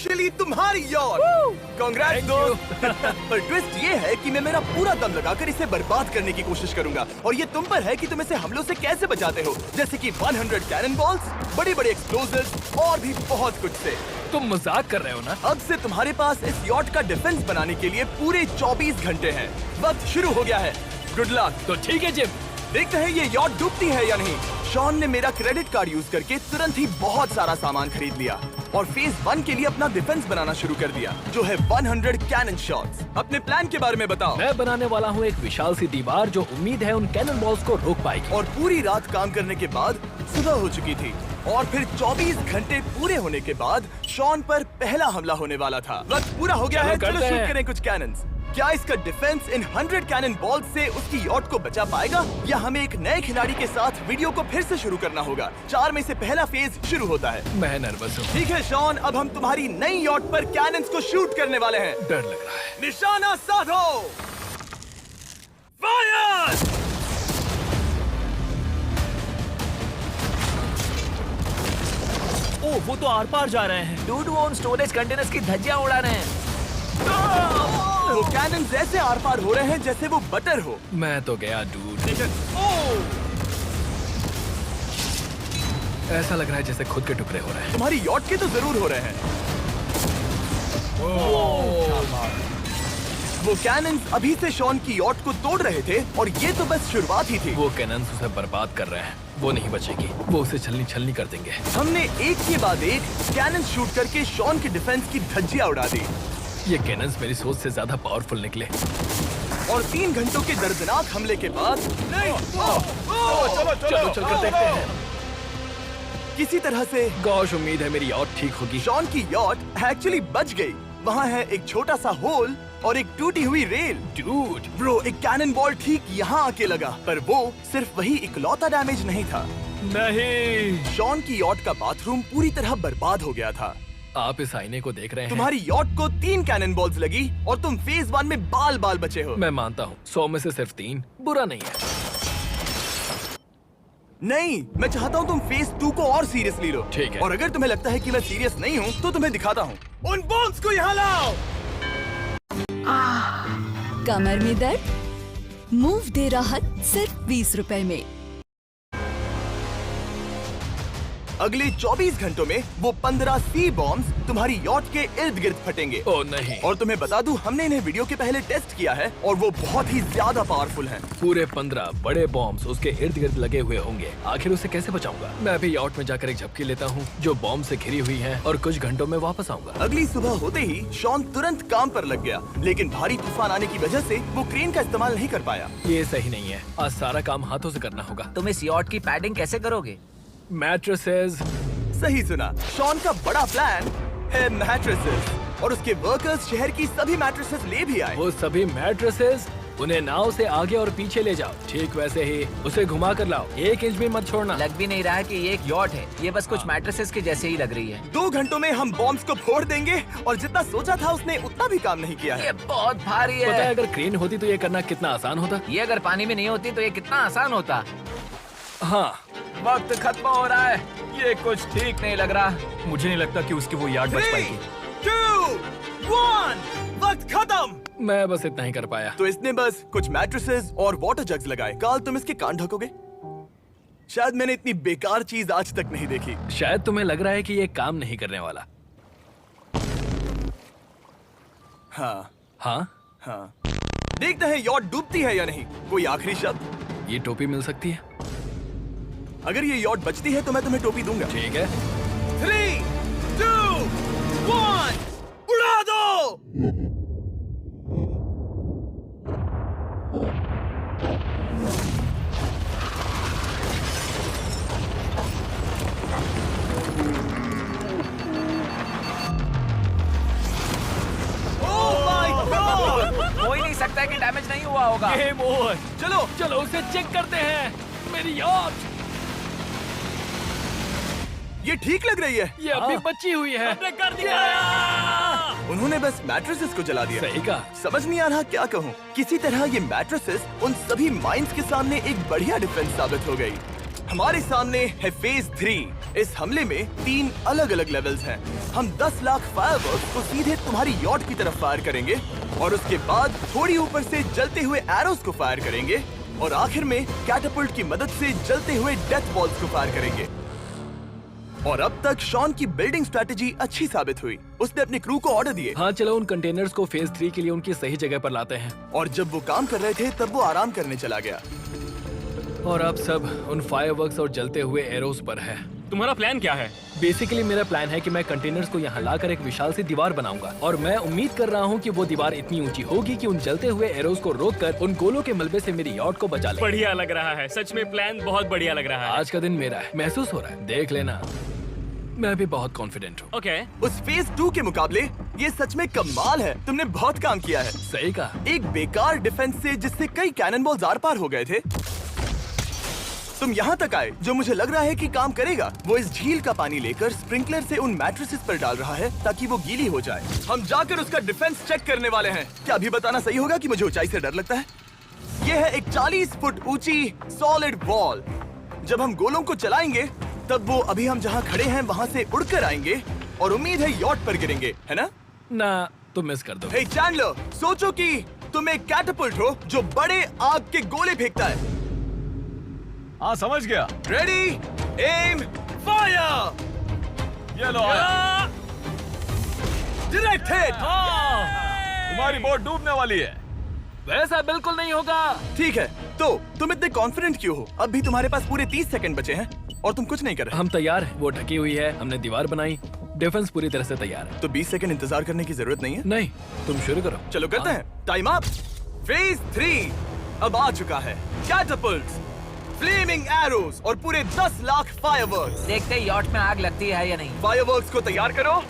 Officially तुम्हारी yacht. Congrats दोस्त। पर ट्विस्ट ये है कि मैं मेरा पूरा दम लगाकर इसे बर्बाद करने की कोशिश करूंगा और ये तुम पर है कि तुम इसे हमलों से कैसे बचाते हो, जैसे कि 100 कैनन बॉल्स, बड़ी बड़ी एक्सप्लोजिव्स और भी बहुत कुछ से। तुम मजाक कर रहे हो ना? अब से तुम्हारे पास इस यॉट का डिफेंस बनाने के लिए पूरे 24 घंटे हैं। वक्त शुरू हो गया है। Good luck. तो ठीक है जिम, देखते हैं ये यॉट डूबती है या नहीं। शॉन ने मेरा क्रेडिट कार्ड यूज करके तुरंत ही बहुत सारा सामान खरीद लिया और फेज 1 के लिए अपना डिफेंस बनाना शुरू कर दिया, जो है 100 कैनन शॉट्स। अपने प्लान के बारे में बताओ। मैं बनाने वाला हूँ एक विशाल सी दीवार जो उम्मीद है उन कैनन बॉल्स को रोक पाएगी। और पूरी रात काम करने के बाद सुबह हो चुकी थी और फिर 24 घंटे पूरे होने के बाद शॉन पर पहला हमला होने वाला था। वक्त पूरा हो गया है, चलो शूट करें कुछ कैनन्स। क्या इसका डिफेंस इन 100 कैनन बॉल्स से उसकी यॉट को बचा पाएगा या हमें एक नए खिलाड़ी के साथ वीडियो को फिर से शुरू करना होगा? 4 में से पहला फेज शुरू होता है। मैं नर्वस हूँ। ठीक है शॉन, अब हम तुम्हारी नई यॉट पर कैनन्स को शूट करने वाले हैं। डर लग रहा है। निशाना साधो। फायर! ओह, वो तो आर पार जा रहे हैं। डूड, वो उन स्टोरेज कंटेनर्स की धज्जियां उड़ा रहे हैं। वो कैनन्स ऐसे आर पार हो रहे हैं जैसे वो बटर हो। मैं तो गया डूड। ऐसा लग रहा है जैसे खुद के टुकड़े हो रहे हैं। तुम्हारी यॉट के तो जरूर हो रहे हैं। वो कैनन्स अभी से शॉन की यॉट को तोड़ रहे थे और ये तो बस शुरुआत ही थी। वो कैनन्स उसे बर्बाद कर रहे हैं। वो नहीं बचेगी। वो उसे छलनी छलनी कर देंगे। हमने एक के बाद एक कैनन शूट करके शॉन के डिफेंस की धज्जियां उड़ा दी। ये कैनन्स मेरी सोच से ज्यादा पावरफुल निकले। और 3 घंटों के दर्दनाक हमले के बाद चलो चलकर देखते हैं। किसी तरह से गॉश, उम्मीद है मेरी यॉट ठीक होगी। शॉन की यॉट एक्चुअली बच गई। वहाँ है एक छोटा सा होल और एक टूटी हुई रेल। डूड, ब्रो, एक कैनन बॉल ठीक यहाँ आके लगा, पर वो सिर्फ वही इकलौता डैमेज नहीं था। नहीं। शॉन की यॉट का बाथरूम पूरी तरह बर्बाद हो गया था। आप इस आईने को देख रहे हैं? तुम्हारी यॉट को 3 कैनन बॉल्स लगी और तुम फेज 1 में बाल बाल बचे हो। मैं मानता हूँ 100 में से सिर्फ 3 बुरा नहीं है। नहीं, मैं चाहता हूँ तुम फेज 2 को और सीरियसली लो। ठीक है। और अगर तुम्हें लगता है कि मैं सीरियस नहीं हूँ तो तुम्हें दिखाता हूँ। उन बॉम्ब्स को यहाँ लाओ। कमर में दर्द, मूव दे राहत सिर्फ 20 रुपए में। अगले 24 घंटों में वो 15 सी बॉम्ब्स तुम्हारी यॉट के इर्द गिर्द फटेंगे। ओह नहीं। और तुम्हें बता दूं, हमने इन्हें वीडियो के पहले टेस्ट किया है और वो बहुत ही ज्यादा पावरफुल हैं। पूरे 15 बड़े बॉम्ब्स उसके इर्द गिर्द लगे हुए होंगे। आखिर उसे कैसे बचाऊंगा? मैं अभी यॉट में जाकर एक झपकी लेता हूँ जो बॉम्ब से घिरी हुई है और कुछ घंटों में वापस आऊंगा। अगली सुबह होते ही शॉन तुरंत काम पर लग गया, लेकिन भारी तूफान आने की वजह से वो क्रेन का इस्तेमाल नहीं कर पाया। ये सही नहीं है। आज सारा काम हाथों से करना होगा। तुम इस यॉट की पैडिंग कैसे करोगे? मैट्रेसेस। सही सुना, शॉन का बड़ा प्लान है मैट्रेसेस और उसके वर्कर्स शहर की सभी मैट्रेसेस ले भी आए। वो सभी मैट्रेसेस उन्हें नाव से आगे और पीछे ले जाओ। ठीक वैसे ही उसे घुमा कर लाओ। 1 इंच भी मत छोड़ना। लग भी नहीं रहा है कि ये एक यॉट है। ये बस कुछ मैट्रेसेस के जैसे ही लग रही है। 2 घंटों में हम बॉम्ब्स को फोड़ देंगे और जितना सोचा था उसने उतना भी काम नहीं किया ये है। बहुत भारी पता है है। अगर क्रेन होती तो ये करना कितना आसान होता। ये अगर पानी में नहीं होती तो ये कितना आसान होता। हाँ, वक्त खत्म हो रहा है। ये कुछ ठीक नहीं लग रहा। मुझे नहीं लगता कि उसकी वो याद बच 3, पाएगी। 2, 1, वक्त खत्म। मैं बस इतना ही कर पाया। तो इसने बस कुछ मैट्रेसेस और वाटर जग्स लगाए। काल, तुम इसके कान ढकोगे? शायद मैंने इतनी बेकार चीज आज तक नहीं देखी। शायद तुम्हें लग रहा है कि ये काम नहीं करने वाला। हाँ हाँ, हाँ, देखते हैं यॉट डूबती है या नहीं। कोई आखिरी शब्द? ये टोपी मिल सकती है। अगर ये यॉट बचती है तो मैं तुम्हें टोपी दूंगा। ठीक है। 3, 2, 1, उड़ा दो। हो ही नहीं सकता है कि डैमेज नहीं हुआ होगा। Game over. चलो चलो उसे चेक करते हैं। मेरी यॉट ये ठीक लग रही है। ये अभी बची हुई है। हमने कर दिया। उन्होंने बस मैट्रेसेस को जला दिया। सही कहा। समझ नहीं आ रहा क्या कहूँ। किसी तरह ये मैट्रेसेस उन सभी माइंस के सामने एक बढ़िया डिफेंस साबित हो गई। हमारे सामने है फेज 3 इस हमले में 3 अलग अलग लेवल्स हैं। हम 10 लाख फायरवर्क्स को सीधे तुम्हारी यॉट की तरफ फायर करेंगे और उसके बाद थोड़ी ऊपर से जलते हुए एरोस को फायर करेंगे और आखिर में कैटापल्ट की मदद से जलते हुए डेथ बॉल्स को फायर करेंगे। और अब तक शॉन की बिल्डिंग स्ट्रेटेजी अच्छी साबित हुई। उसने अपने क्रू को ऑर्डर दिए हाँ चलो उन कंटेनर्स को फेज 3 के लिए उनकी सही जगह पर लाते हैं। और जब वो काम कर रहे थे तब वो आराम करने चला गया। और अब सब उन फायरवर्क्स और जलते हुए एरोस पर है। तुम्हारा प्लान क्या है? बेसिकली मेरा प्लान है कि मैं कंटेनर्स को यहाँ लाकर एक विशाल सी दीवार बनाऊंगा और मैं उम्मीद कर रहा हूँ कि वो दीवार इतनी ऊंची होगी कि उन जलते हुए एरोस को रोककर उन गोलों के मलबे से मेरी यॉट को बचा ले। बढ़िया लग रहा है, सच में प्लान बहुत बढ़िया लग रहा है। आज का दिन मेरा है, महसूस हो रहा है, देख लेना। मैं भी बहुत कॉन्फिडेंट हूँ। ओके। उस फेज 2 के मुकाबले ये सच में कमाल है। तुमने बहुत काम किया है। सही कहा। एक बेकार डिफेंस से जिससे कई कैनन बॉल्स आर पार हो गए थे, तुम यहाँ तक आए। जो मुझे लग रहा है कि काम करेगा वो इस झील का पानी लेकर स्प्रिंकलर से उन मैट्रेसेस पर डाल रहा है ताकि वो गीली हो जाए। हम जाकर उसका डिफेंस चेक करने वाले हैं। क्या अभी बताना सही होगा कि मुझे ऊंचाई से डर लगता है? ये है एक 40 फुट ऊंची सॉलिड वॉल। जब हम गोलों को चलाएंगे तब वो अभी हम जहाँ खड़े हैं वहाँ से उड़कर आएंगे और उम्मीद है यॉट पर गिरेंगे, है ना? ना तुम मिस कर दो। हे चैंडलर, सोचो कि तुम एक कैटापल्ट हो जो बड़े आग के गोले फेंकता है। हाँ समझ गया। Ready, aim, fire. ये लो आया। Direct hit. तुम्हारी बोट डूबने वाली है। वैसा बिल्कुल नहीं होगा। ठीक है, तो तुम इतने कॉन्फिडेंट क्यों हो? अब भी तुम्हारे पास पूरे 30 सेकंड बचे हैं और तुम कुछ नहीं कर रहे। हम तैयार हैं। वो ढकी हुई है, हमने दीवार बनाई, डिफेंस पूरी तरह से तैयार है। तो 20 सेकंड इंतजार करने की जरूरत नहीं है। नहीं, तुम शुरू करो। चलो करते हैं। Time up. फेज 3 अब आ चुका है। कैटापल्ट्स, फ्लेमिंग एरोस और पूरे 10 लाख फायरवर्क्स। देखते ही यॉट में आग लगती है या नहीं। फायरवर्क्स को तैयार करो